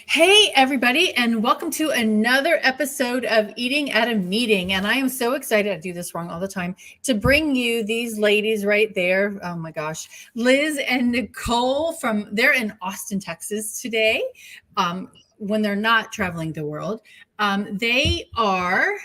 Hey, everybody, and welcome to another episode of Eating at a Meeting. And I am so excited, I do this wrong all the time, to bring you these ladies right there. Oh my gosh, Liz and Nicole they're in Austin, Texas today, when they're not traveling the world. They are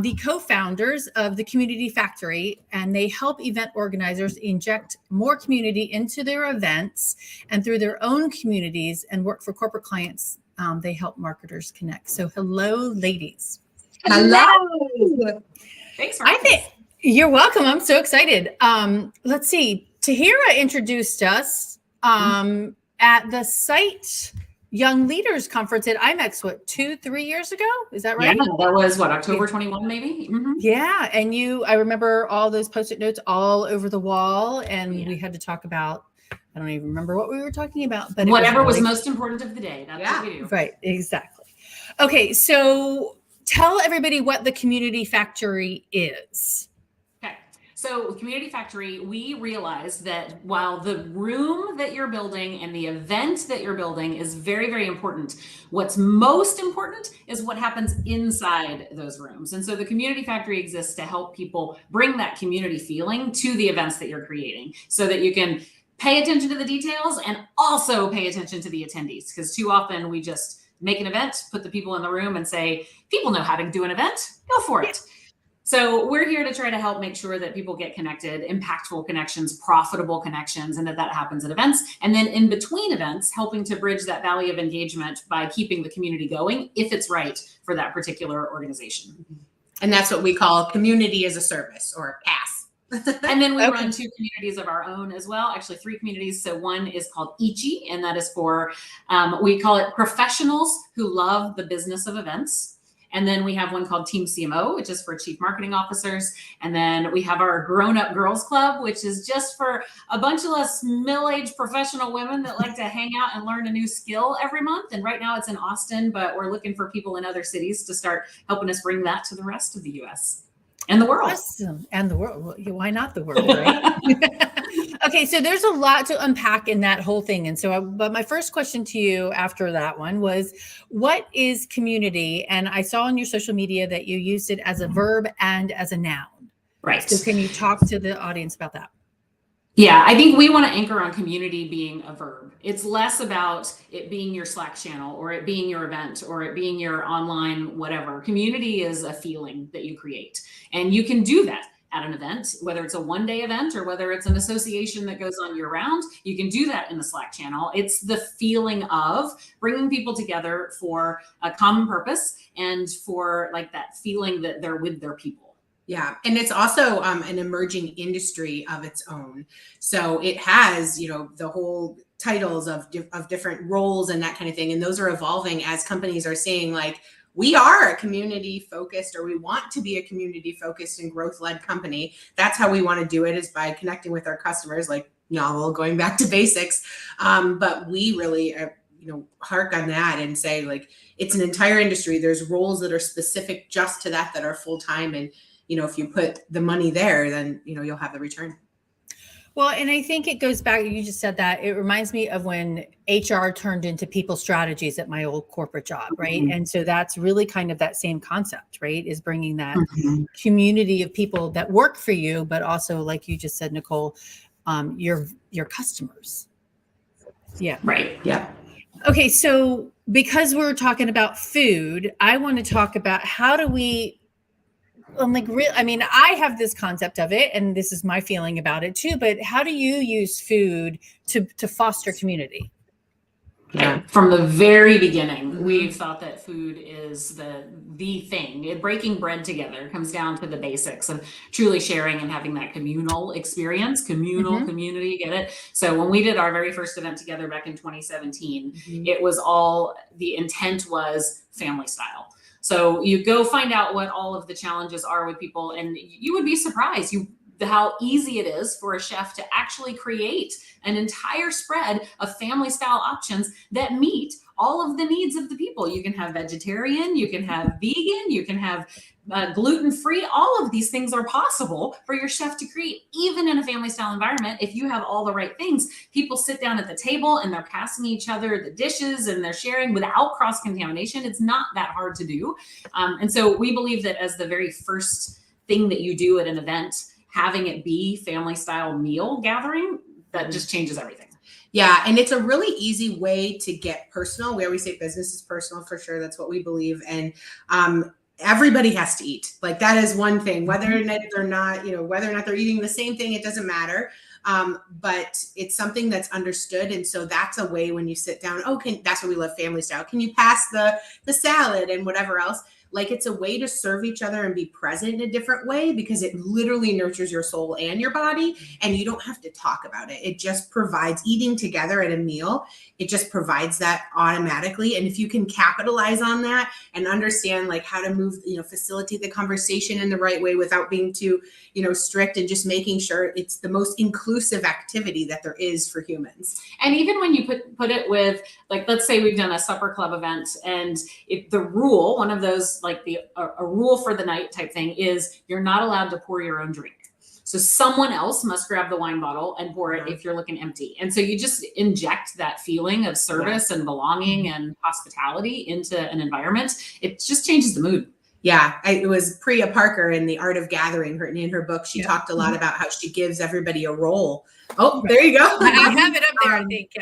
the co-founders of the Community Factory, and they help event organizers inject more community into their events and through their own communities and work for corporate clients. They help marketers connect. So hello, ladies. Hello. Thanks for having us. You're welcome. I'm so excited. Let's see. Tahira introduced us at the Site Young Leaders Conference at IMEX, 2-3 years ago? Is that right? Yeah, that was October 21, maybe? Mm-hmm. Yeah. And I remember all those Post-it notes all over the wall, and we had to talk about, I don't even remember what we were talking about, but whatever was most important of the day. That's what we do. Right. Exactly. Okay. So tell everybody what the Community Factory is. So Community Factory, we realized that while the room that you're building and the event that you're building is very, very important, what's most important is what happens inside those rooms. And so the Community Factory exists to help people bring that community feeling to the events that you're creating so that you can pay attention to the details and also pay attention to the attendees. Because too often we just make an event, put the people in the room and say, people know how to do an event, go for it. So we're here to try to help make sure that people get connected, impactful connections, profitable connections, and that happens at events. And then in between events, helping to bridge that valley of engagement by keeping the community going, if it's right for that particular organization. And that's what we call community as a service, or CAS. And then we run 2 communities of our own as well, actually 3 communities. So one is called Ichi, and that is for, we call it professionals who love the business of events. And then we have one called Team CMO, which is for chief marketing officers. And then we have our grown-up girls club, which is just for a bunch of us middle-aged professional women that like to hang out and learn a new skill every month. And right now it's in Austin, but we're looking for people in other cities to start helping us bring that to the rest of the US and the world. Awesome. And the world. Well, why not the world, right? Okay, so there's a lot to unpack in that whole thing. And so, but my first question to you after that one was, what is community? And I saw on your social media that you used it as a verb and as a noun. Right. So can you talk to the audience about that? Yeah, I think we want to anchor on community being a verb. It's less about it being your Slack channel or it being your event or it being your online whatever. Community is a feeling that you create. And you can do that at an event, whether it's a one-day event or whether it's an association that goes on year-round. You can do that in the Slack channel. It's the feeling of bringing people together for a common purpose and for like that feeling that they're with their people. Yeah. And it's also an emerging industry of its own. So it has, the whole titles of different roles and that kind of thing. And those are evolving as companies are saying, like, we are a community focused, or we want to be a community focused and growth led company. That's how we want to do it, is by connecting with our customers, like novel, going back to basics. But we really, hark on that and say, like, it's an entire industry. There's roles that are specific just to that are full time. And, if you put the money there, then, you'll have the return. Well, and I think it goes back, you just said that, it reminds me of when HR turned into people strategies at my old corporate job, right? Mm-hmm. And so that's really kind of that same concept, right? Is bringing that community of people that work for you, but also, like you just said, Nicole, your customers. Yeah. Right. Yeah. Okay. So because we're talking about food, I want to talk about how do we, I have this concept of it, and this is my feeling about it too, but how do you use food to foster community? Yeah. From the very beginning, we've thought that food is the thing. Breaking bread together comes down to the basics of truly sharing and having that communal experience, community, get it? So when we did our very first event together back in 2017, it was the intent was family style. So you go find out what all of the challenges are with people, and you would be surprised. how easy it is for a chef to actually create an entire spread of family style options that meet all of the needs of the people. You can have vegetarian, you can have vegan, you can have gluten-free. All of these things are possible for your chef to create, even in a family style environment. If you have all the right things, people sit down at the table and they're passing each other the dishes and they're sharing without cross-contamination. It's not that hard to do. And so we believe that as the very first thing that you do at an event, having it be family style meal gathering, that just changes everything. Yeah. And it's a really easy way to get personal. We always say business is personal for sure. That's what we believe. And everybody has to eat. Like that is one thing, whether or not they're not, whether or not they're eating the same thing, it doesn't matter. But it's something that's understood. And so that's a way when you sit down, that's what we love, family style. Can you pass the salad and whatever else? Like it's a way to serve each other and be present in a different way, because it literally nurtures your soul and your body, and you don't have to talk about it. It just provides eating together at a meal. It just provides that automatically. And if you can capitalize on that and understand like how to move, facilitate the conversation in the right way without being too, strict, and just making sure it's the most inclusive activity that there is for humans. And even when you put it with, like, let's say we've done a supper club event, and the rule, one of those, like a rule for the night type thing, is you're not allowed to pour your own drink. So someone else must grab the wine bottle and pour it if you're looking empty. And so you just inject that feeling of service and belonging and hospitality into an environment. It just changes the mood. Yeah, it was Priya Parker in The Art of Gathering. In her book, she talked a lot about how she gives everybody a role. Oh, there you go. I have it up there, I think.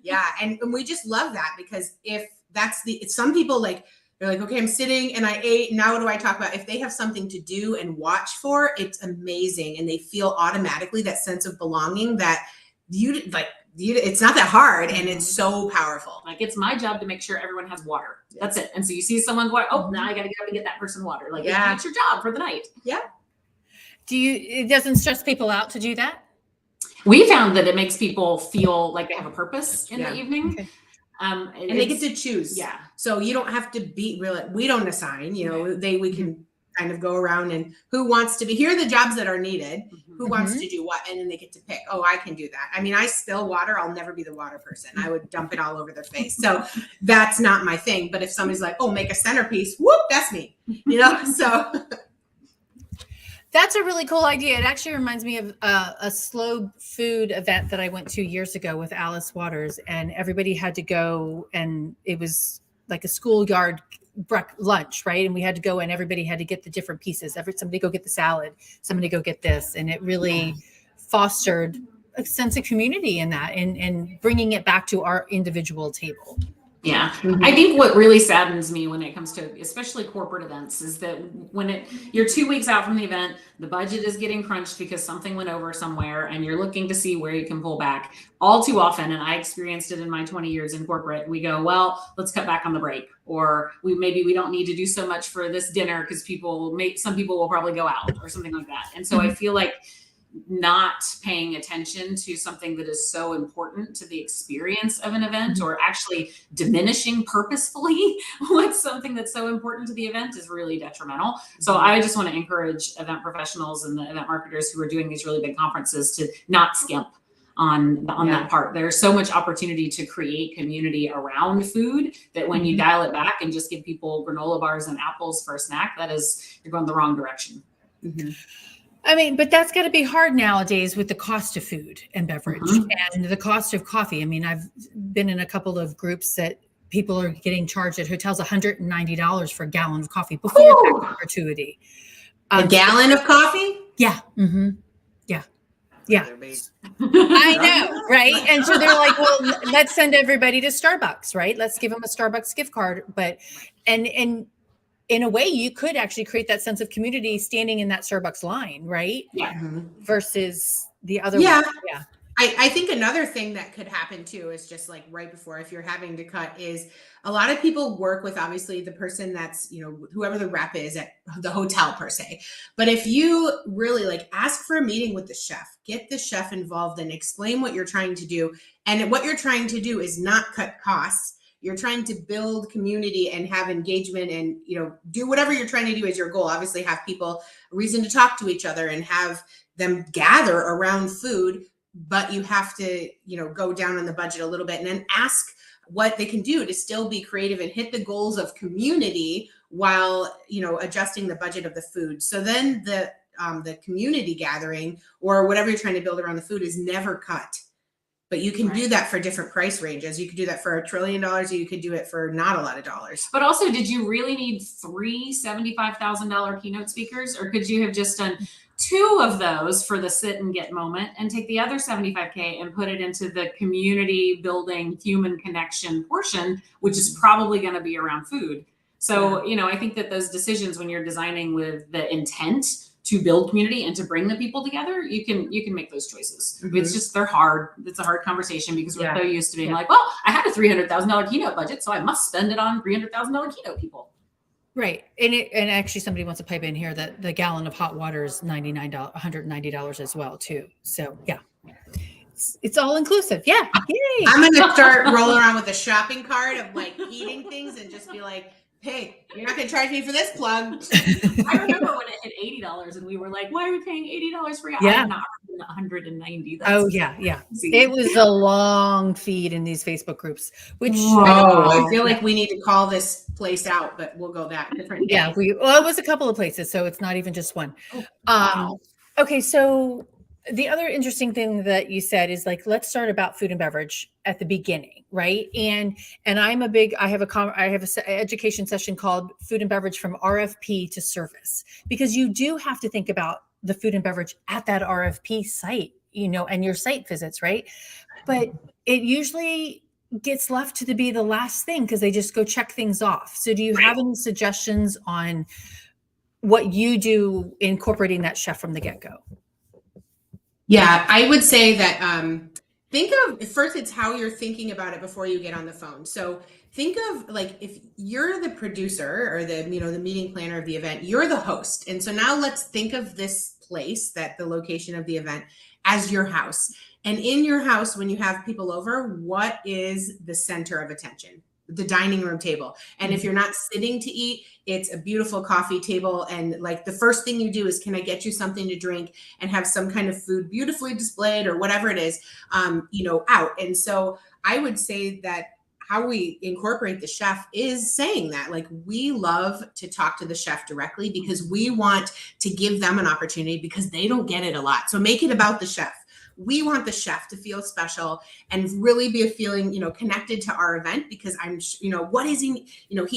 Yeah, and we just love that, because if that's some people, like, they're like, okay, I'm sitting and I ate. Now what do I talk about? If they have something to do and watch for, it's amazing. And they feel automatically that sense of belonging that it's not that hard, and it's so powerful. Like, it's my job to make sure everyone has water. That's it. And so you see someone going, oh, now I got to get up and get that person water. Like, it's your job for the night. Yeah. It doesn't stress people out to do that? We found that it makes people feel like they have a purpose in the evening. Okay. And they get to choose. Yeah. So you don't have to we don't assign, we can kind of go around and who wants to be, here are the jobs that are needed, who wants to do what, and then they get to pick, oh, I can do that. I mean, I spill water, I'll never be the water person. I would dump it all over their face. So that's not my thing. But if somebody's like, oh, make a centerpiece, whoop, that's me, so. That's a really cool idea. It actually reminds me of a slow food event that I went to years ago with Alice Waters, and everybody had to go, and it was like a schoolyard lunch, right? And we had to go, and everybody had to get the different pieces. Somebody go get the salad, somebody go get this, and it really fostered a sense of community in that, and bringing it back to our individual table. Yeah. I think what really saddens me when it comes to especially corporate events is that when you're 2 weeks out from the event, the budget is getting crunched because something went over somewhere, and you're looking to see where you can pull back. All too often, and I experienced it in my 20 years in corporate, we go, well, let's cut back on the break, or maybe we don't need to do so much for this dinner because some people will probably go out or something like that. And so I feel like not paying attention to something that is so important to the experience of an event, or actually diminishing purposefully what's something that's so important to the event, is really detrimental. So I just want to encourage event professionals and the event marketers who are doing these really big conferences to not skimp on that part. There's so much opportunity to create community around food that when you dial it back and just give people granola bars and apples for a snack, you're going the wrong direction. I mean, but that's got to be hard nowadays with the cost of food and beverage and the cost of coffee. I mean, I've been in a couple of groups that people are getting charged at hotels $190 for a gallon of coffee before tax gratuity. A gallon of coffee? Yeah. Yeah. I know, right? And so they're like, well, let's send everybody to Starbucks, right? Let's give them a Starbucks gift card. But, and in a way, you could actually create that sense of community standing in that Starbucks line, right? Yeah. Versus the other one. Yeah. I think another thing that could happen too is just like right before, if you're having to cut, is a lot of people work with obviously the person that's, whoever the rep is at the hotel per se. But if you really ask for a meeting with the chef, get the chef involved and explain what you're trying to do. And what you're trying to do is not cut costs. you're trying to build community and have engagement and, do whatever you're trying to do as your goal. Obviously have people a reason to talk to each other and have them gather around food, but you have to, go down on the budget a little bit and then ask what they can do to still be creative and hit the goals of community while, adjusting the budget of the food. So then the community gathering or whatever you're trying to build around the food is never cut. But you can do that for different price ranges. You could do that for $1 trillion, or you could do it for not a lot of dollars. But also, did you really need 3 $75,000 keynote speakers, or could you have just done 2 of those for the sit and get moment and take the other $75K and put it into the community building human connection portion, which is probably going to be around food? So, I think that those decisions, when you're designing with the intent to build community and to bring the people together, you can make those choices. Mm-hmm. It's just, they're hard. It's a hard conversation because we're so used to being like, well, I had a $300,000 keynote budget, so I must spend it on $300,000 keynote people. Right. And actually somebody wants to pipe in here that the gallon of hot water is $190 as well too. So yeah, it's all inclusive. Yeah. Yay. I'm going to start rolling around with a shopping cart of like eating things and just be like, hey, you're not going to charge me for this plug. I remember when it hit $80 and we were like, why are we paying $80 for it? Yeah. I'm not $190. Oh yeah. It was a long feed in these Facebook groups, which I feel like we need to call this place out, but we'll go that different day. Yeah, it was a couple of places, so it's not even just one. Oh, wow. Okay, so the other interesting thing that you said is like, let's start about food and beverage at the beginning, right? And I have a education session called Food and Beverage from RFP to Service, because you do have to think about the food and beverage at that RFP site, and your site visits, right? But it usually gets left to be the last thing because they just go check things off. So do you have any suggestions on what you do incorporating that chef from the get-go? Yeah, I would say that think of, first, it's how you're thinking about it before you get on the phone. So think of like, if you're the producer or the meeting planner of the event, you're the host. And so now let's think of this place, that the location of the event, as your house. And in your house, when you have people over, what is the center of attention? The dining room table. And if you're not sitting to eat, it's a beautiful coffee table. And like the first thing you do is, can I get you something to drink, and have some kind of food beautifully displayed or whatever it is, out. And so I would say that how we incorporate the chef is saying that, like, we love to talk to the chef directly because we want to give them an opportunity because they don't get it a lot. So make it about the chef. We want the chef to feel special and really be feeling, connected to our event, because what is he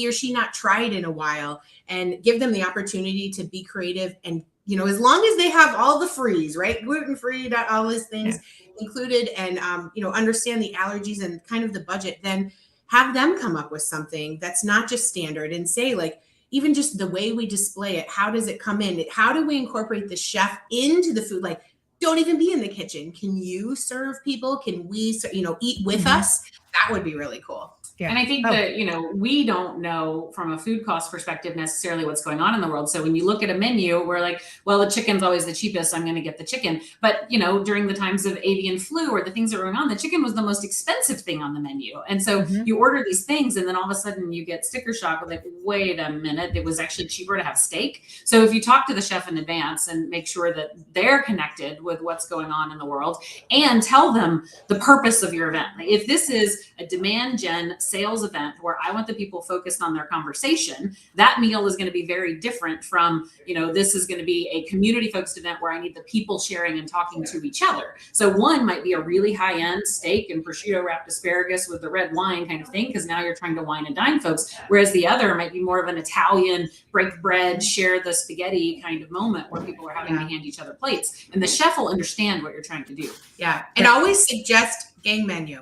or she not tried in a while, and give them the opportunity to be creative. And, as long as they have all the frees, right? Gluten-free, all these things included, and, understand the allergies and kind of the budget, then have them come up with something that's not just standard, and say, like, even just the way we display it, how does it come in? How do we incorporate the chef into the food? Like, don't even be in the kitchen. Can you serve people? Can we, eat with us? That would be really cool. Yeah. And I think that, we don't know from a food cost perspective necessarily what's going on in the world. So when you look at a menu, we're like, well, the chicken's always the cheapest, I'm going to get the chicken. But, during the times of avian flu or the things that were going on, the chicken was the most expensive thing on the menu. And so you order these things, and then all of a sudden you get sticker shock with like, wait a minute, it was actually cheaper to have steak. So if you talk to the chef in advance and make sure that they're connected with what's going on in the world, and tell them the purpose of your event. Like, if this is a demand gen sales event where I want the people focused on their conversation, that meal is going to be very different from, this is going to be a community focused event where I need the people sharing and talking to each other. So one might be a really high end steak and prosciutto wrapped asparagus with the red wine kind of thing, because now you're trying to wine and dine folks. Whereas the other might be more of an Italian break bread, share the spaghetti kind of moment where people are having to hand each other plates. And the chef will understand what you're trying to do. Yeah. And always suggest gang menu.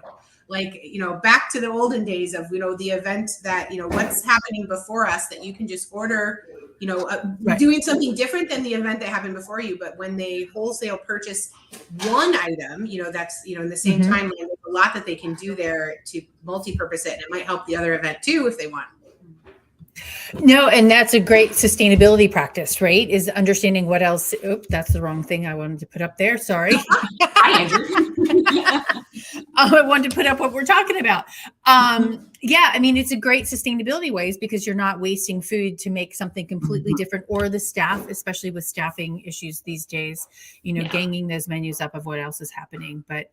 Like, back to the olden days of, the event that, what's happening before us, that you can just order, doing something different than the event that happened before you. But when they wholesale purchase one item, that's, in the same timeline, there's a lot that they can do there to multi-purpose it. And it might help the other event too, if they want. No, and that's a great sustainability practice, right? Is understanding what else. Oops, that's the wrong thing I wanted to put up there. Sorry. Hi, Andrew. I wanted to put up what we're talking about. Yeah, I mean, it's a great sustainability ways because you're not wasting food to make something completely different, or the staff, especially with staffing issues these days, ganging those menus up of what else is happening. But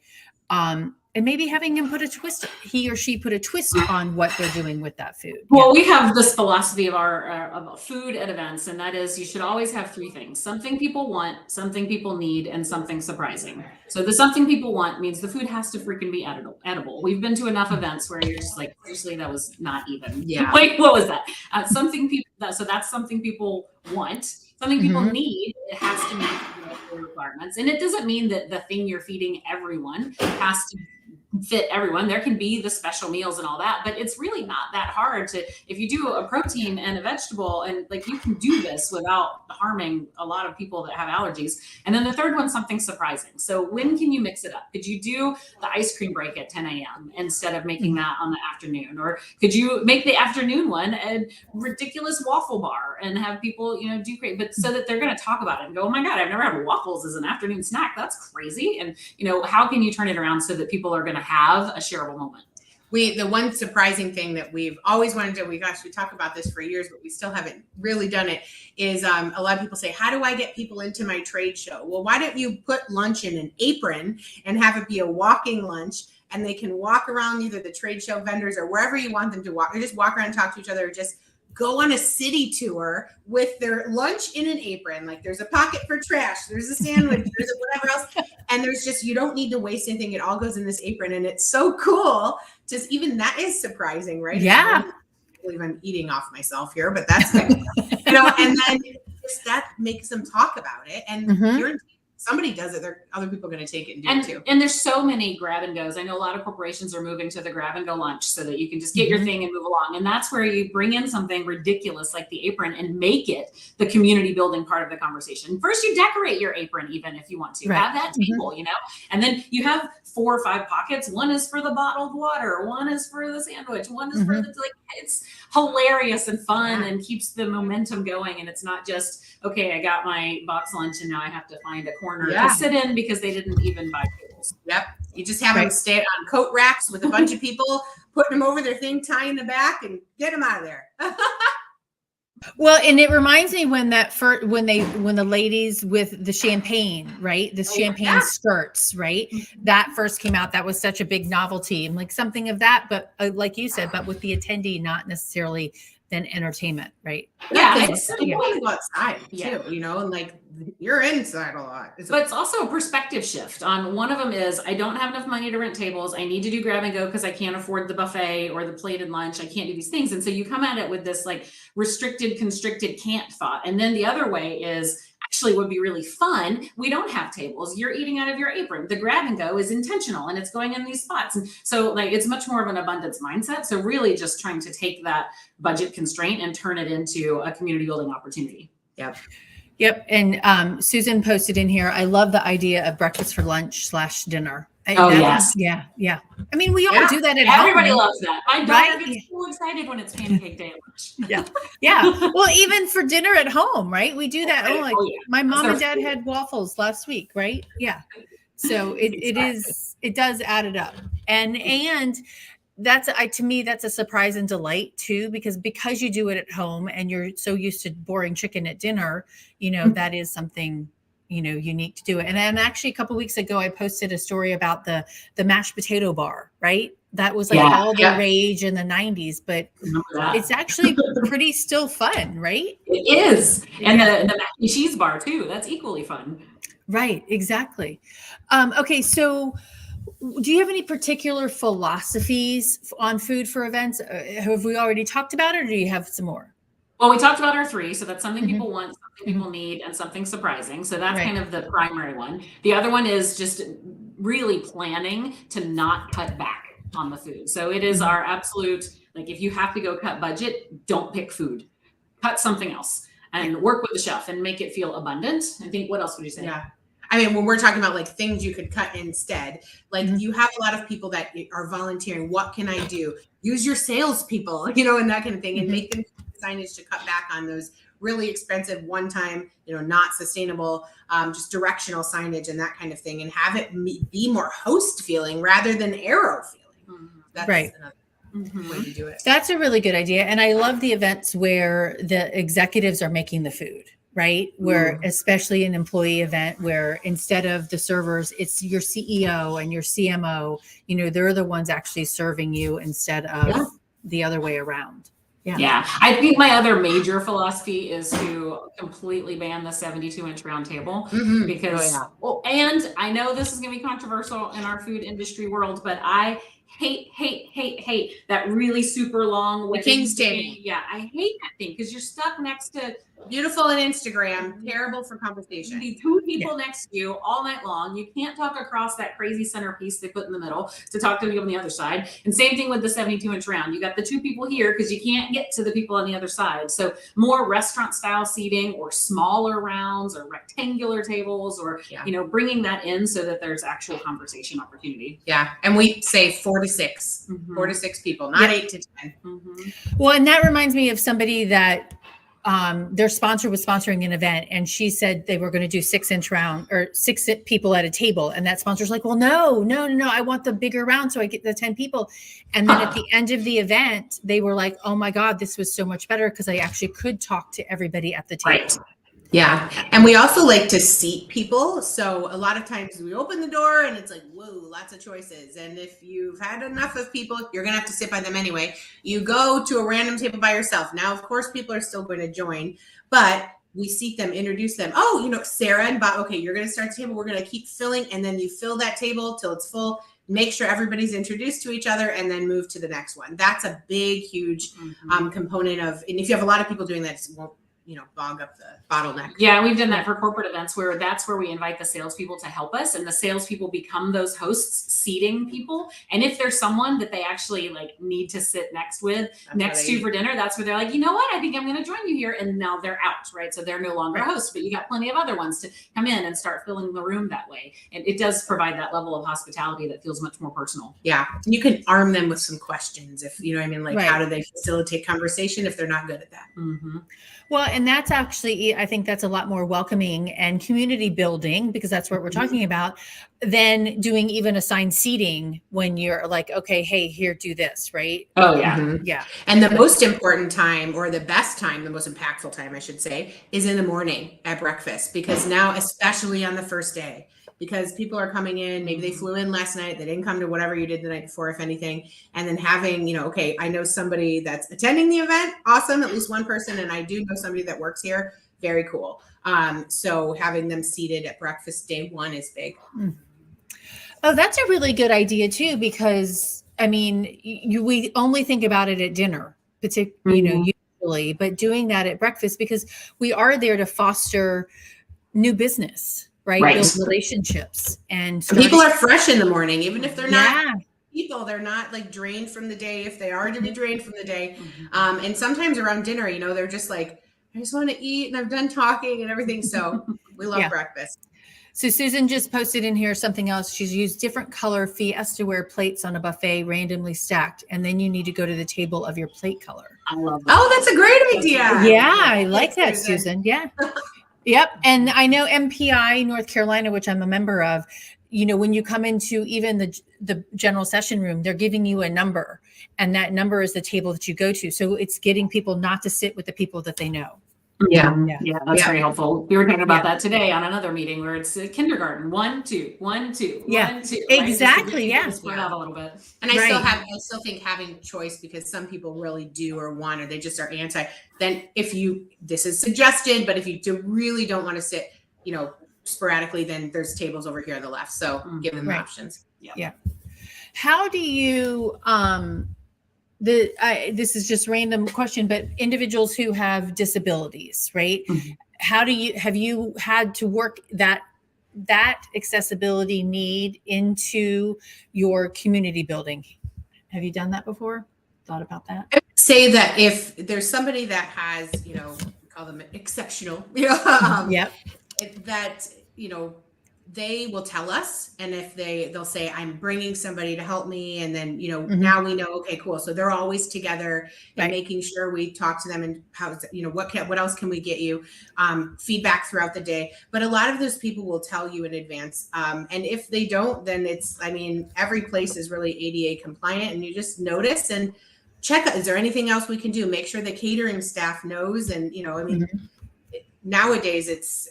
and maybe having him put a twist, he or she put a twist on what they're doing with that food. Well, we have this philosophy of our of food at events, and that is you should always have three things: something people want, something people need, and something surprising. So the something people want means the food has to freaking be edible. We've been to enough events where you're just like, seriously, that was not even. Yeah. Like, what was that? Something people. So that's something people want. Something people need. It has to meet the requirements, and it doesn't mean that the thing you're feeding everyone has to fit everyone. There can be the special meals and all that, but it's really not that hard to, if you do a protein and a vegetable, and like you can do this without harming a lot of people that have allergies. And then the third one, something surprising. So when can you mix it up? Could you do the ice cream break at 10 a.m. instead of making that on the afternoon? Or could you make the afternoon one a ridiculous waffle bar and have people, do great, but so that they're going to talk about it and go, oh my God, I've never had waffles as an afternoon snack. That's crazy. And, how can you turn it around so that people are going to have a shareable moment? The one surprising thing that we've always wanted to do, we talk about this for years, but we still haven't really done it, is a lot of people say, how do I get people into my trade show? Well, why don't you put lunch in an apron and have it be a walking lunch, and they can walk around either the trade show vendors or wherever you want them to walk, or just walk around and talk to each other, or just go on a city tour with their lunch in an apron. Like there's a pocket for trash, there's a sandwich, there's a whatever else. And there's just, you don't need to waste anything. It all goes in this apron. And it's so cool. Just even that is surprising, right? Yeah. I believe I'm eating off myself here, but that's, and then just that makes them talk about it. And somebody does it, other people are going to take it and do it too. And there's so many grab and goes. I know a lot of corporations are moving to the grab and go lunch so that you can just get your thing and move along. And that's where you bring in something ridiculous like the apron and make it the community building part of the conversation. First, you decorate your apron, even if you want to have that table, and then you have 4 or 5 pockets. One is for the bottled water. One is for the sandwich. One is for the, it's hilarious and fun and keeps the momentum going. And it's not just, okay, I got my box lunch and now I have to find a corner to sit in because they didn't even buy tables. Yep. You just have them stay on coat racks with a bunch of people, putting them over their thing, tying the back, and get them out of there. Well, and it reminds me when the ladies with the champagne, right? The champagne skirts, right? That first came out. That was such a big novelty, and like something of that, but like you said, but with the attendee, not necessarily then entertainment, right? It's you want to go outside too, and like you're inside a lot. But it's also a perspective shift. On one of them is, I don't have enough money to rent tables. I need to do grab and go because I can't afford the buffet or the plated lunch. I can't do these things. And so you come at it with this like restricted, constricted, can't thought. And then the other way is, actually would be really fun. We don't have tables. You're eating out of your apron. The grab and go is intentional and it's going in these spots. And so like, it's much more of an abundance mindset. So really just trying to take that budget constraint and turn it into a community building opportunity. Yep. And Susan posted in here, I love the idea of breakfast for lunch / dinner. Yes. Yeah. I mean, we all do that at home. Everybody loves that. My daughter gets so excited when it's pancake day at lunch. Yeah. Well, even for dinner at home, right? We do that. My mom and dad had waffles last week, right? Yeah. So it does add it up. And that's to me, that's a surprise and delight too, because you do it at home and you're so used to boring chicken at dinner, that is something unique to do it. And then actually a couple of weeks ago, I posted a story about the mashed potato bar, right? That was like all the rage in the 90s, but it's actually pretty still fun, right? It is. And the mac and cheese bar too. That's equally fun. Right. Exactly. Okay. So do you have any particular philosophies on food for events? Have we already talked about it, or do you have some more? Well, we talked about our 3. So that's something people want, something people need, and something surprising. So that's kind of the primary one. The other one is just really planning to not cut back on the food. So it is our absolute, like, if you have to go cut budget, don't pick food, cut something else and work with the chef and make it feel abundant. I think, what else would you say? Yeah. I mean, when we're talking about like things you could cut instead, like you have a lot of people that are volunteering. What can I do? Use your salespeople, and that kind of thing, and make them signage to cut back on those really expensive one-time, not sustainable, just directional signage and that kind of thing, and have it be more host feeling rather than arrow feeling. That's right. Another way to do it. That's a really good idea. And I love the events where the executives are making the food, right? Where, especially an employee event where instead of the servers, it's your CEO and your CMO, they're the ones actually serving you instead of the other way around. Yeah. I think my other major philosophy is to completely ban the 72-inch round table because, and I know this is going to be controversial in our food industry world, but I hate that really super long the king's table. Yeah, I hate that thing because you're stuck next to beautiful on Instagram, terrible for conversation. You need two people next to you all night long. You can't talk across that crazy centerpiece they put in the middle to talk to the people on the other side. And same thing with the 72-inch round. You got the two people here because you can't get to the people on the other side. So more restaurant style seating or smaller rounds or rectangular tables or, bringing that in so that there's actual conversation opportunity. Yeah. And we say 4 to 6, 4 to 6 people, not 8 to 10. Well, and that reminds me of somebody that their sponsor was sponsoring an event and she said they were going to do 6-inch round or 6 people at a table. And that sponsor's like, well, no, I want the bigger round. So I get the 10 people. And then at the end of the event, they were like, oh my God, this was so much better because I actually could talk to everybody at the table. Right. Yeah. And we also like to seat people. So a lot of times we open the door and it's like, whoa, lots of choices. And if you've had enough of people, you're going to have to sit by them anyway. You go to a random table by yourself. Now, of course, people are still going to join, but we seat them, introduce them. Oh, Sarah and Bob, okay, you're going to start the table. We're going to keep filling. And then you fill that table till it's full. Make sure everybody's introduced to each other and then move to the next one. That's a big, huge component of, and if you have a lot of people doing that, it won't, bog up the bottleneck. Yeah, we've done that for corporate events where that's where we invite the salespeople to help us, and the salespeople become those hosts seating people. And if there's someone that they actually need to sit next to for dinner, that's where they're like, you know what, I think I'm going to join you here. And now they're out, right? So they're no longer hosts, but you got plenty of other ones to come in and start filling the room that way. And it does provide that level of hospitality that feels much more personal. Yeah, you can arm them with some questions if how do they facilitate conversation if they're not good at that. Well, and that's actually, I think that's a lot more welcoming and community building, because that's what we're talking about, than doing even assigned seating when you're like, okay, hey, here, do this, right? Oh, yeah. Yeah. And the most important time, or the best time, the most impactful time, I should say, is in the morning at breakfast, because now, especially on the first day, because people are coming in, maybe they flew in last night, they didn't come to whatever you did the night before, if anything, and then having, okay, I know somebody that's attending the event, awesome, at least one person, and I do know somebody that works here, very cool. So having them seated at breakfast day one is big. Oh, that's a really good idea too, because we only think about it at dinner, particularly, usually, but doing that at breakfast, because we are there to foster new business. Right. Build relationships, and people are fresh in the morning, even if they're not people, they're not drained from the day. If they are to be drained from the day, and sometimes around dinner, they're just like, I just want to eat, and I've done talking and everything. So we love breakfast. So Susan just posted in here something else. She's used different color Fiestaware plates on a buffet, randomly stacked, and then you need to go to the table of your plate color. I love that. Oh, that's a great idea. Yeah, I like that, Susan. Yeah. Yep. And I know MPI North Carolina, which I'm a member of, when you come into even the general session room, they're giving you a number, and that number is the table that you go to. So it's getting people not to sit with the people that they know. Yeah, that's very helpful. We were talking about that today on another meeting where it's kindergarten, 1, 2, 1, 2, 1, 2. Exactly. Right? Spread out a little bit. And I still think having choice, because some people really do or want, or they just are anti. Then this is suggested, but if you really don't want to sit, sporadically, then there's tables over here on the left. So give them options. Yeah. How do you, this is just random question, but individuals who have disabilities, right? Have you had to work that accessibility need into your community building? Have you done that before? Thought about that? I would say that if there's somebody that has, we call them exceptional, that, they will tell us, and if they'll say, I'm bringing somebody to help me, and then now we know, okay, cool, so they're always together and making sure we talk to them and how what else can we get you, feedback throughout the day. But a lot of those people will tell you in advance, and if they don't, then every place is really ADA compliant, and you just notice and check, is there anything else we can do? Make sure the catering staff knows. And nowadays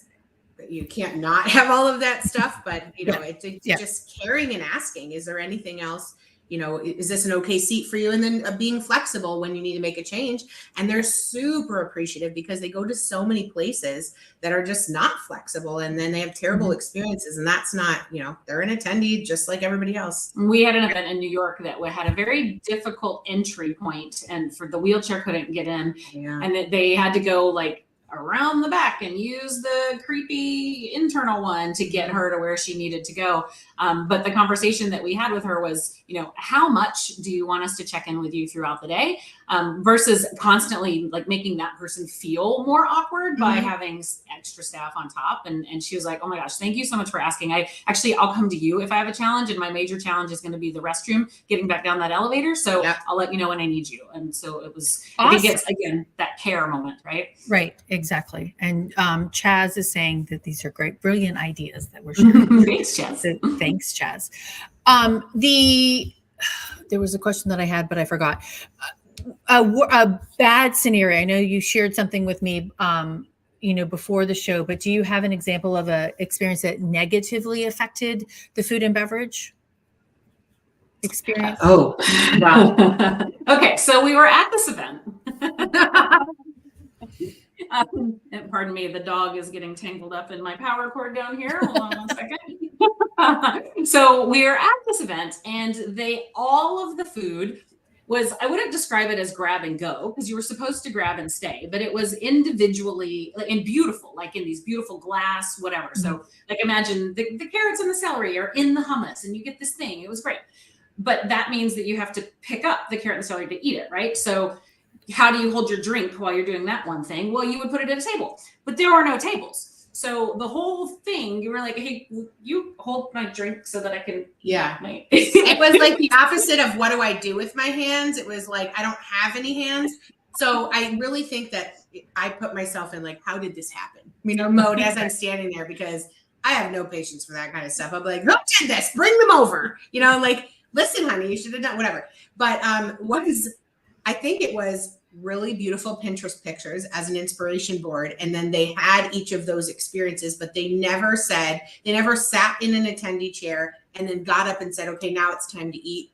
you can't not have all of that stuff, but it's just caring and asking, is there anything else, is this an okay seat for you? And then being flexible when you need to make a change. And they're super appreciative because they go to so many places that are just not flexible, and then they have terrible experiences, and that's not, they're an attendee just like everybody else. We had an event in New York that had a very difficult entry point, and for the wheelchair couldn't get in, and they had to go like around the back and use the creepy internal one to get her to where she needed to go. But the conversation that we had with her was, how much do you want us to check in with you throughout the day, versus constantly like making that person feel more awkward by having extra staff on top. And she was like, oh my gosh, thank you so much for asking. I'll come to you if I have a challenge, and my major challenge is going to be the restroom, getting back down that elevator. So I'll let you know when I need you. And so it was, awesome. I think it's, again, that care moment, right? Right. Exactly. And Chaz is saying that these are great, brilliant ideas that we're sharing. Thanks, Chaz. So, thanks, Chaz. There was a question that I had, but I forgot. A bad scenario. I know you shared something with me, before the show, but do you have an example of a experience that negatively affected the food and beverage experience? Oh, wow. Okay. So we were at this event. And pardon me, the dog is getting tangled up in my power cord down here. Hold on one second. So we are at this event, and all of the food was, I wouldn't describe it as grab and go, because you were supposed to grab and stay, but it was individually and beautiful, like in these beautiful glass, whatever. So like imagine the carrots and the celery are in the hummus, and you get this thing. It was great. But that means that you have to pick up the carrot and celery to eat it, right? So how do you hold your drink while you're doing that one thing? Well, you would put it at a table, but there are no tables. So the whole thing, you were like, hey, you hold my drink so that I can. Yeah. It was like the opposite of what do I do with my hands? It was like, I don't have any hands. So I really think that I put myself in like, how did this happen? Mode as I'm standing there, because I have no patience for that kind of stuff. I'm like, who did this? Bring them over. Like, listen, honey, you should have done whatever. But I think it was really beautiful Pinterest pictures as an inspiration board. And then they had each of those experiences, but they never sat in an attendee chair and then got up and said, okay, now it's time to eat.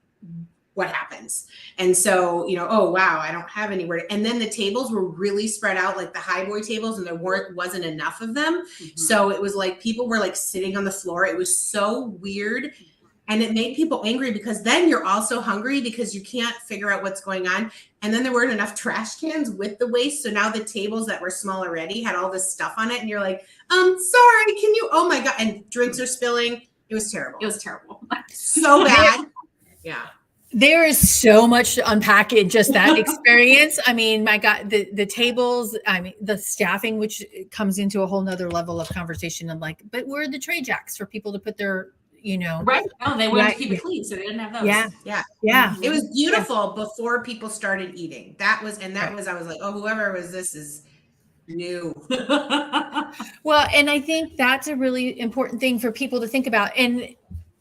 What happens? And so, oh, wow, I don't have anywhere. And then the tables were really spread out, like the high boy tables, and there wasn't enough of them. So it was like people were like sitting on the floor. It was so weird. And it made people angry, because then you're also hungry because you can't figure out what's going on. And then there weren't enough trash cans with the waste. So now the tables that were small already had all this stuff on it. And you're like, sorry, can you, oh my God. And drinks are spilling. It was terrible. It was terrible. So bad. Yeah. There is so much to unpack in just that experience. I mean, my God, the tables, the staffing, which comes into a whole nother level of conversation. I'm like, but where are the tray jacks for people to put their, right. Oh, they wanted to keep it clean, so they didn't have those. Yeah. It was beautiful before people started eating. I was like, oh, whoever was this is new. Well, and I think that's a really important thing for people to think about. And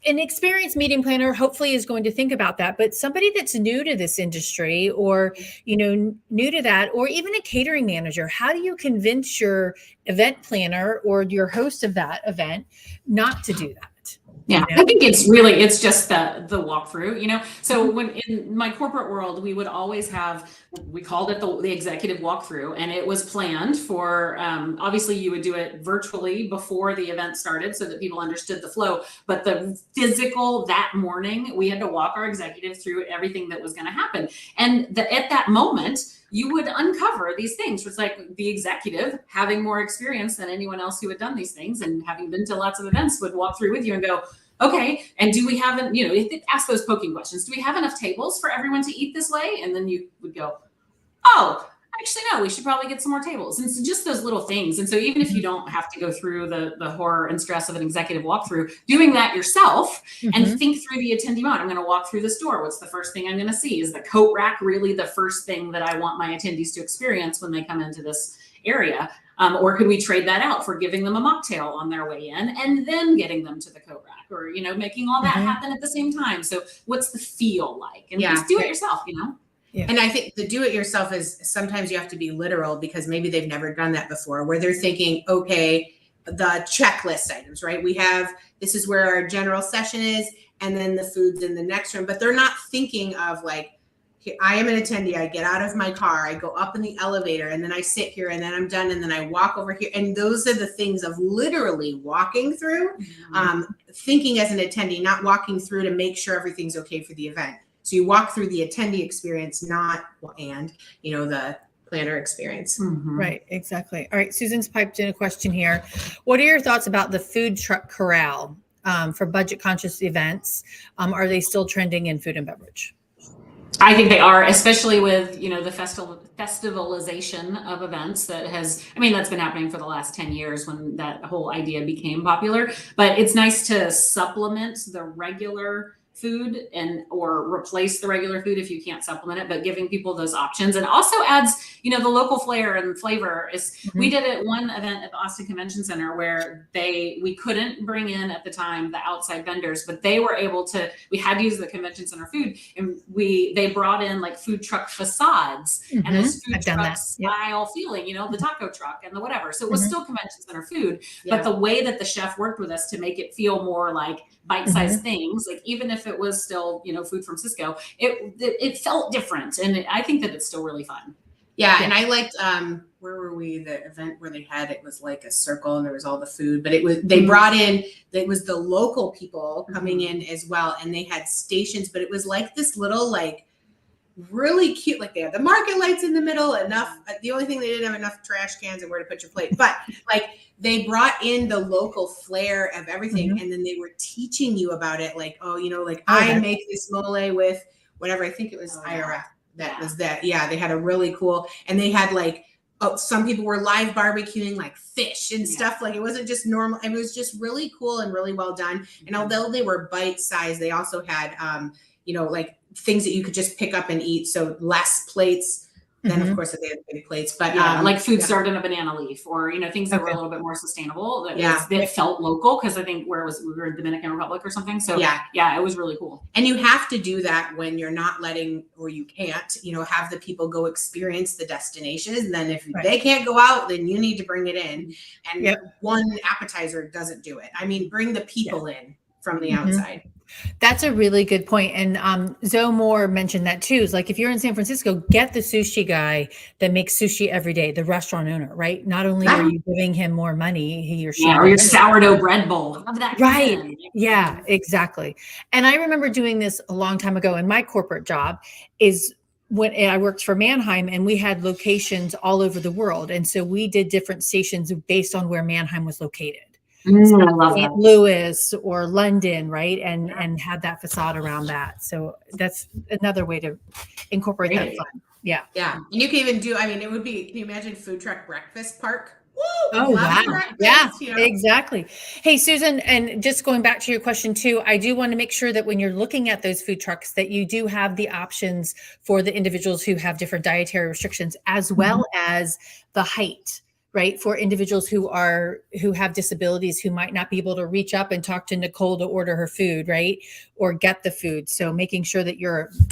an experienced meeting planner hopefully is going to think about that, but somebody that's new to this industry, or, new to that, or even a catering manager, how do you convince your event planner or your host of that event not to do that? Yeah, I think it's just the walkthrough, So when in my corporate world, we would always we called it the executive walkthrough, and it was planned for, obviously you would do it virtually before the event started so that people understood the flow, but the physical that morning, we had to walk our executive through everything that was going to happen. And at that moment, you would uncover these things. It's like the executive, having more experience than anyone else who had done these things and having been to lots of events, would walk through with you and go, okay, and do we have, ask those poking questions. Do we have enough tables for everyone to eat this way? And then you would go, oh, actually, no, we should probably get some more tables. And so just those little things. And so even if you don't have to go through the horror and stress of an executive walkthrough, doing that yourself and think through the attendee mode. I'm going to walk through this door. What's the first thing I'm going to see? Is the coat rack really the first thing that I want my attendees to experience when they come into this area? Or could we trade that out for giving them a mocktail on their way in and then getting them to the coat rack, or, you know, making all that happen at the same time? So what's the feel like? And just do it yourself, you know? Yeah. And I think the do it yourself is sometimes you have to be literal, because maybe they've never done that before, where they're thinking, okay, the checklist items, right? We have, this is where our general session is, and then the food's in the next room, but they're not thinking of like, I am an attendee, I get out of my car, I go up in the elevator, and then I sit here, and then I'm done, and then I walk over here. And those are the things of literally walking through, thinking as an attendee, not walking through to make sure everything's okay for the event. So you walk through the attendee experience, not, you know, the planner experience. Right, exactly. All right, Susan's piped in a question here. What are your thoughts about the food truck corral for budget conscious events? Are they still trending in food and beverage? I think they are, especially with, you know, the festivalization of events that has, I mean, that's been happening for the last 10 years when that whole idea became popular. But it's nice to supplement the regular food or replace the regular food if you can't supplement it, but giving people those options. And also adds, you know, the local flair and flavor is, we did it one event at the Austin Convention Center where we couldn't bring in at the time the outside vendors, but they were able to, we had to use the convention center food, and they brought in like food truck facades and this food truck style feeling, you know, the taco truck and the whatever. So it was still convention center food, but the way that the chef worked with us to make it feel more like bite-sized things, like even if it was still, you know, food from Cisco, it felt different. And I think that it's still really fun. Yeah. And I liked, where were we? The event where they had, it was like a circle and there was all the food, but it was, they brought in, it was the local people coming in as well. And they had stations, but it was like this little, like really cute, like they had the market lights in the middle, enough. The only thing, they didn't have enough trash cans and where to put your plate, but like they brought in the local flair of everything. And then they were teaching you about it. Like, oh, you know, like I make this mole with whatever, I think it was IRF. That was that. Yeah. They had a really cool, and they had like, some people were live barbecuing like fish and stuff. Like it wasn't just normal. It was just really cool and really well done. And although they were bite sized, they also had, you know, like things that you could just pick up and eat. So less plates. Then of course they had big plates, but like food served in a banana leaf, or, you know, things that were a little bit more sustainable. That felt local, because I think we were in Dominican Republic or something. So it was really cool. And you have to do that when you're not letting, or you can't, you know, have the people go experience the destinations. And then if they can't go out, then you need to bring it in. And one appetizer doesn't do it. I mean, bring the people in from the outside. That's a really good point. And Zoe Moore mentioned that too. It's like, if you're in San Francisco, get the sushi guy that makes sushi every day, the restaurant owner, right? Not only are you giving him more money, he or she. Or your sourdough bread bowl. Have that. Right. Yeah, exactly. And I remember doing this a long time ago in my corporate job, is when I worked for Mannheim, and we had locations all over the world. And so we did different stations based on where Mannheim was located. I love St. Louis or London, right? And had that facade around that. So that's another way to incorporate that fun. Yeah. Yeah. And you can even do, I mean, it would be, can you imagine food truck breakfast park? Woo, oh, wow. Yeah, you know? Exactly. Hey, Susan, and just going back to your question too, I do want to make sure that when you're looking at those food trucks, that you do have the options for the individuals who have different dietary restrictions, as well as the height. Right, for individuals who have disabilities, who might not be able to reach up and talk to Nicole to order her food, right, or get the food. So making sure that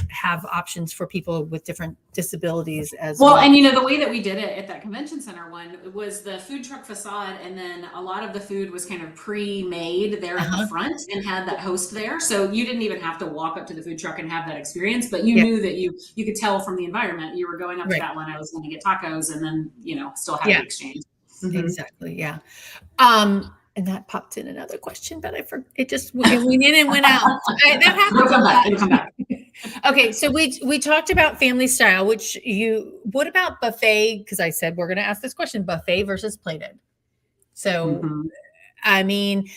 have options for people with different disabilities as well. And you know, the way that we did it at that convention center one was the food truck facade, and then a lot of the food was kind of pre-made there at the front and had that host there. So you didn't even have to walk up to the food truck and have that experience, but you knew that you could tell from the environment you were going up to that one. I was going to get tacos, and then, you know, still have the exchange. Exactly. Yeah. And that popped in another question, but I forgot. It just went in and went out. That happens. It'll come back. Okay. So we talked about family style, what about buffet? Because I said, we're going to ask this question, buffet versus plated. So, I mean,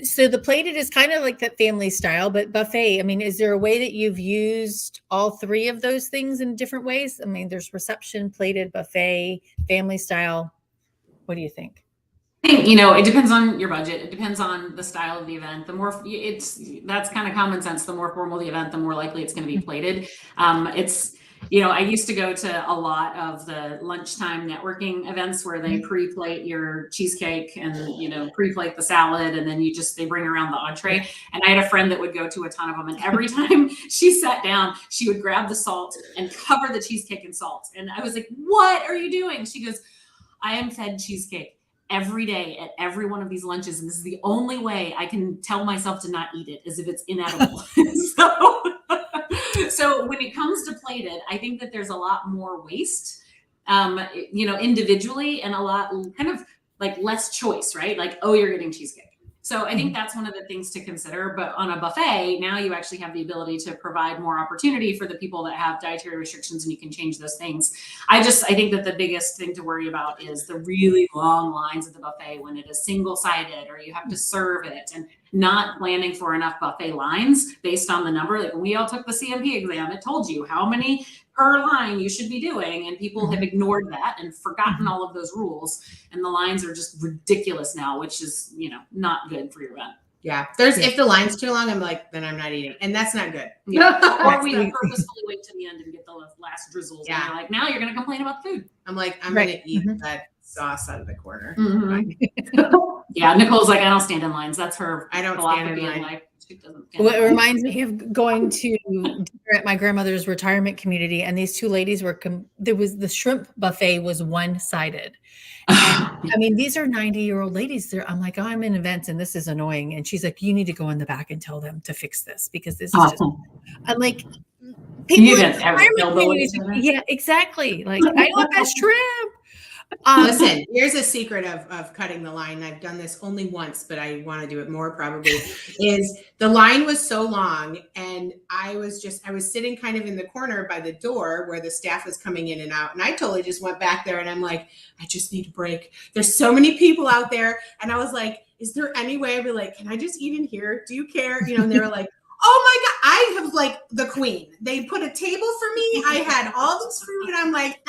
So the plated is kind of like that family style, but buffet, I mean, is there a way that you've used all three of those things in different ways? I mean, there's reception, plated, buffet, family style. What do you think? I think, you know, it depends on your budget. It depends on the style of the event. The more that's kind of common sense. The more formal the event, the more likely it's going to be plated. You know, I used to go to a lot of the lunchtime networking events where they pre-plate your cheesecake and, you know, pre-plate the salad, and then they bring around the entree. And I had a friend that would go to a ton of them, and every time she sat down, she would grab the salt and cover the cheesecake in salt. And I was like, "What are you doing?" She goes, "I am fed cheesecake every day at every one of these lunches, and this is the only way I can tell myself to not eat it, is if it's inedible." So when it comes to plated, I think that there's a lot more waste, you know, individually, and a lot kind of like less choice, right? Like, oh, you're getting cheesecake. So I think that's one of the things to consider. But on a buffet, now you actually have the ability to provide more opportunity for the people that have dietary restrictions, and you can change those things. I think that the biggest thing to worry about is the really long lines at the buffet when it is single-sided, or you have to serve it, and not planning for enough buffet lines based on the number. Like when we all took the CMP exam, it told you how many per line you should be doing, and people have ignored that and forgotten all of those rules, and the lines are just ridiculous now, which is, you know, not good for your event. Yeah. If the line's too long, I'm like, then I'm not eating. And that's not good. Yeah. Or we purposefully wait to the end and get the last drizzles. Yeah. And you're like, now you're going to complain about the food. I'm like, I'm going to eat that sauce out of the corner. Yeah. Nicole's like, I don't stand in lines. That's her. I don't stand in line. Life. Well, it reminds me of going to dinner at my grandmother's retirement community, and these two ladies were the shrimp buffet was one-sided. I mean, these are 90-year-old ladies. I'm like, oh, I'm in events and this is annoying. And she's like, you need to go in the back and tell them to fix this, because this is just, I'm like, people yeah, exactly. Like, I want that shrimp. Listen, here's a secret of cutting the line. I've done this only once, but I want to do it more probably. Is the line was so long, and I was sitting kind of in the corner by the door where the staff was coming in and out, and I totally just went back there, and I'm like, I just need a break. There's so many people out there, and I was like, is there any way I'd be like, can I just eat in here? Do you care? You know, and they were like, oh my God, I have like the queen. They put a table for me. I had all this food, and I'm like,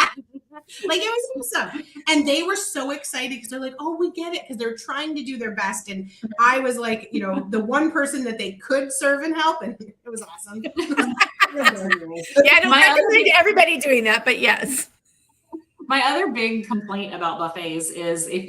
like, it was awesome. And they were so excited because they're like, oh, we get it. Because they're trying to do their best. And I was like, you know, the one person that they could serve and help. And it was awesome. Yeah, I don't recommend everybody doing that, but yes. My other big complaint about buffets is if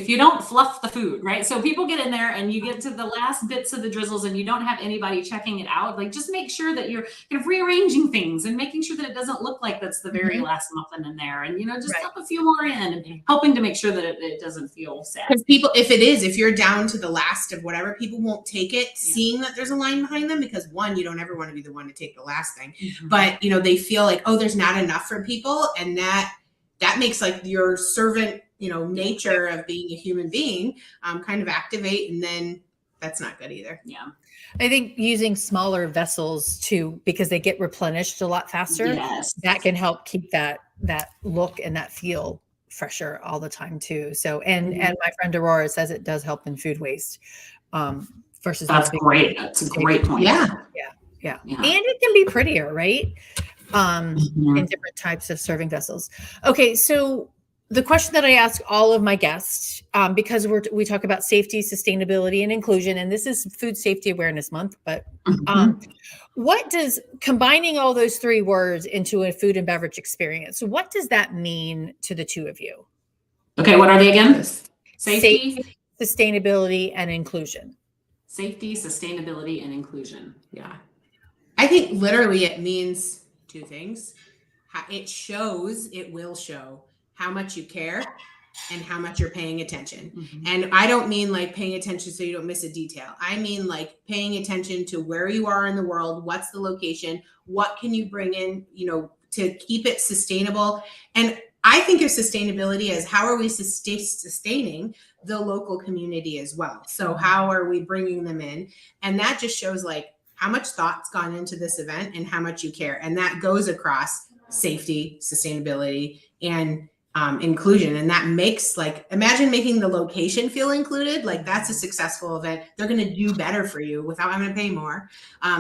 you don't fluff the food, right? So people get in there and you get to the last bits of the drizzles and you don't have anybody checking it out. Like, just make sure that you're kind of rearranging things and making sure that it doesn't look like that's the very last muffin in there. And, you know, just stuff a few more in and helping to make sure that it doesn't feel sad. Because people, if you're down to the last of whatever, people won't take it, seeing that there's a line behind them, because one, you don't ever want to be the one to take the last thing. But, you know, they feel like, oh, there's not enough for people. And that makes like your servant, you know, nature of being a human being kind of activate, and then that's not good either. Yeah. I think using smaller vessels too, because they get replenished a lot faster. Yes. That can help keep that look and that feel fresher all the time too. So, and my friend Aurora says it does help in food waste. Versus that's great. That's a great point. Yeah. And it can be prettier, right? In different types of serving vessels. Okay, so the question that I ask all of my guests, because we talk about safety, sustainability, and inclusion, and this is Food Safety Awareness Month, but what does combining all those three words into a food and beverage experience, what does that mean to the two of you? Okay, what are they again? Safety, sustainability, and inclusion. Safety, sustainability, and inclusion. Yeah. I think literally it means two things. It will show how much you care and how much you're paying attention. And I don't mean like paying attention so you don't miss a detail. I mean like paying attention to where you are in the world, what's the location, what can you bring in, you know, to keep it sustainable. And I think of sustainability as how are we sustaining the local community as well. So how are we bringing them in? And that just shows like how much thought's gone into this event and how much you care. And that goes across safety, sustainability, and inclusion. And that makes, like, imagine making the location feel included. Like, that's a successful event. They're going to do better for you without having to pay more.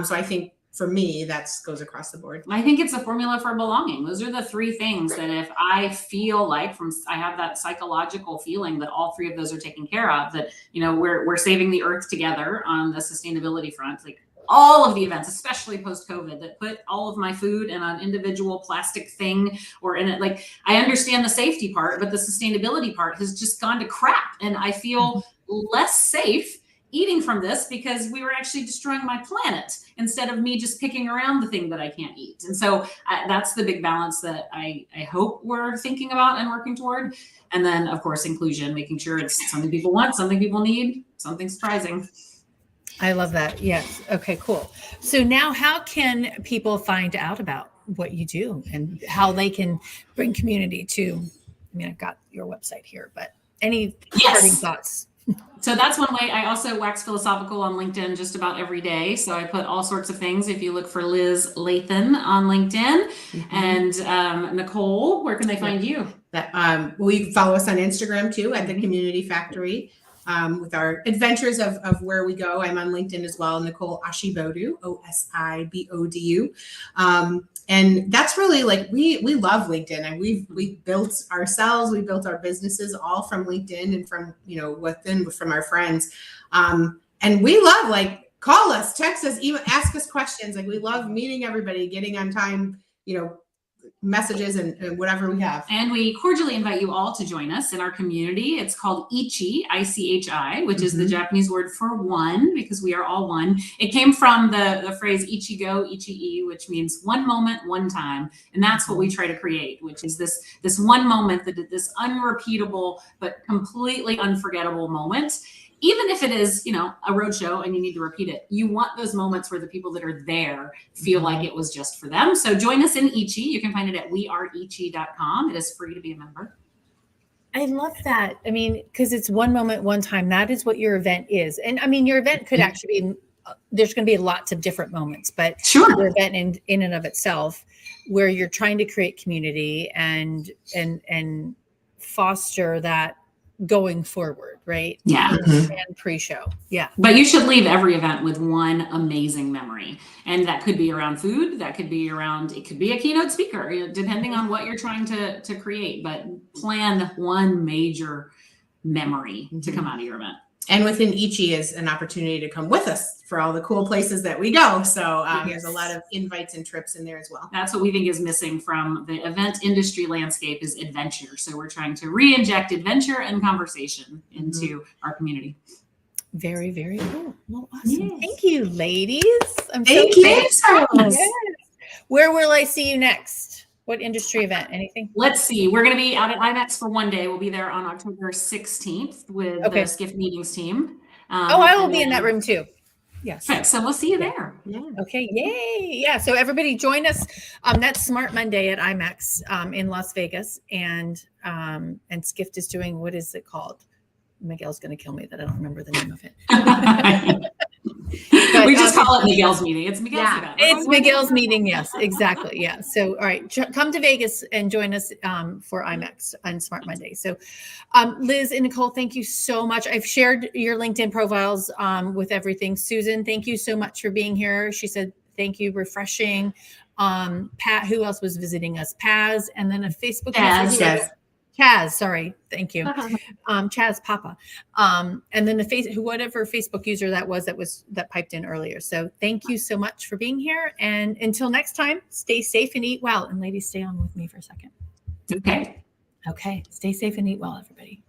So I think for me, that goes across the board. I think it's a formula for belonging. Those are the three things that if I feel like I have that psychological feeling that all three of those are taken care of, that, you know, we're saving the earth together on the sustainability front. Like, all of the events, especially post-COVID, that put all of my food in an individual plastic thing or in it. Like, I understand the safety part, but the sustainability part has just gone to crap. And I feel less safe eating from this because we were actually destroying my planet instead of me just picking around the thing that I can't eat. And so that's the big balance that I hope we're thinking about and working toward. And then, of course, inclusion, making sure it's something people want, something people need, something surprising. I love that. Yes. Okay, cool. So now how can people find out about what you do and how they can bring community to, I mean, I've got your website here, but any parting thoughts? So that's one way. I also wax philosophical on LinkedIn just about every day. So I put all sorts of things. If you look for Liz Lathan on LinkedIn, and Nicole, where can they find you? We follow us on Instagram too at the Community Factory. With our adventures of where we go. I'm on LinkedIn as well, Nicole Osibodu, Osibodu. And that's really, like, we love LinkedIn, and we built ourselves, we built our businesses all from LinkedIn and from, you know, from our friends. And we love, like, call us, text us, even ask us questions. Like, we love meeting everybody, getting on time, you know, messages and whatever we have. And we cordially invite you all to join us in our community. It's called Ichi, ICHI, which is the Japanese word for one, because we are all one. It came from the phrase Ichigo, Ichi-e, which means one moment, one time. And that's what we try to create, which is this one moment, this unrepeatable but completely unforgettable moment. Even if it is, you know, a roadshow and you need to repeat it, you want those moments where the people that are there feel like it was just for them. So join us in Ichi. You can find it at weareichi.com. It is free to be a member. I love that. I mean, because it's one moment, one time. That is what your event is. And I mean, your event could actually be, there's going to be lots of different moments, but your event in and of itself, where you're trying to create community and foster that going forward, right? Yeah. And pre-show. Yeah. But you should leave every event with one amazing memory. And that could be around food. That could be around, it could be a keynote speaker, you know, depending on what you're trying to create. But plan one major memory to come out of your event. And within Ichi is an opportunity to come with us for all the cool places that we go. So there's a lot of invites and trips in there as well. That's what we think is missing from the event industry landscape, is adventure. So we're trying to re-inject adventure and conversation into our community. Very, very cool. Well, awesome. Yes. Thank you, ladies. Thank you. Yes. Where will I see you next? What industry event? Anything? Let's see. We're going to be out at IMAX for one day. We'll be there on October 16th with the Skift Meetings team. I will be in that room too. Yes. Okay, so we'll see you there. Yeah. Okay. Yay. Yeah. So everybody join us. That's Smart Monday at IMAX in Las Vegas. And Skift is doing, what is it called? Miguel's going to kill me that I don't remember the name of it. But, we just call it Miguel's meeting. It's Miguel's event. It's Miguel's meeting. Yes, exactly. Yeah. So, all right, come to Vegas and join us for IMAX on Smart Monday. So, Liz and Nicole, thank you so much. I've shared your LinkedIn profiles with everything. Susan, thank you so much for being here. She said, thank you, refreshing. Pat, who else was visiting us? Paz, and then a Facebook. Chaz, sorry, thank you, Chaz Papa, and then whatever Facebook user that piped in earlier. So thank you so much for being here, and until next time, stay safe and eat well. And ladies, stay on with me for a second. Okay. Okay, stay safe and eat well, everybody.